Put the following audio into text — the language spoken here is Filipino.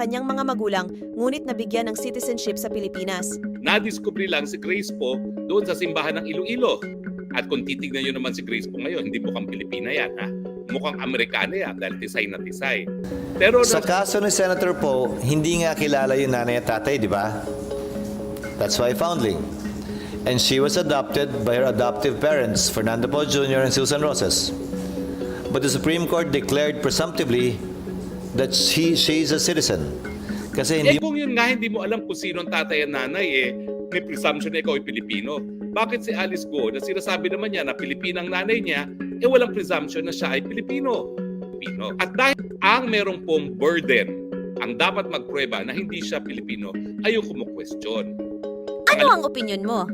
kanyang mga magulang ngunit nabigyan ng citizenship sa Pilipinas. Nadiskubre lang si Grace po doon sa simbahan ng Iloilo. At kung titignan nyo naman si Grace po ngayon, hindi mukhang Pilipina yan, ha? Mukhang Amerikana yan dahil tisay na tisay. Pero Sa kaso ni Senator Poe, hindi nga kilala yung nanay at tatay, di ba? That's why foundling. And she was adopted by her adoptive parents, Fernando Poe Jr. and Susan Roses. But the Supreme Court declared presumptively that she's a citizen. Kasi hindi kung yun nga, hindi mo alam kung sino ang tatay at nanay, may presumption na ikaw ay Pilipino. Bakit si Alice Go, na sinasabi naman niya na Pilipinang nanay niya, walang presumption na siya ay Pilipino. At dahil ang merong pong burden, ang dapat magprueba na hindi siya Pilipino, ayaw kumukwestiyon. Ano ang opinyon mo?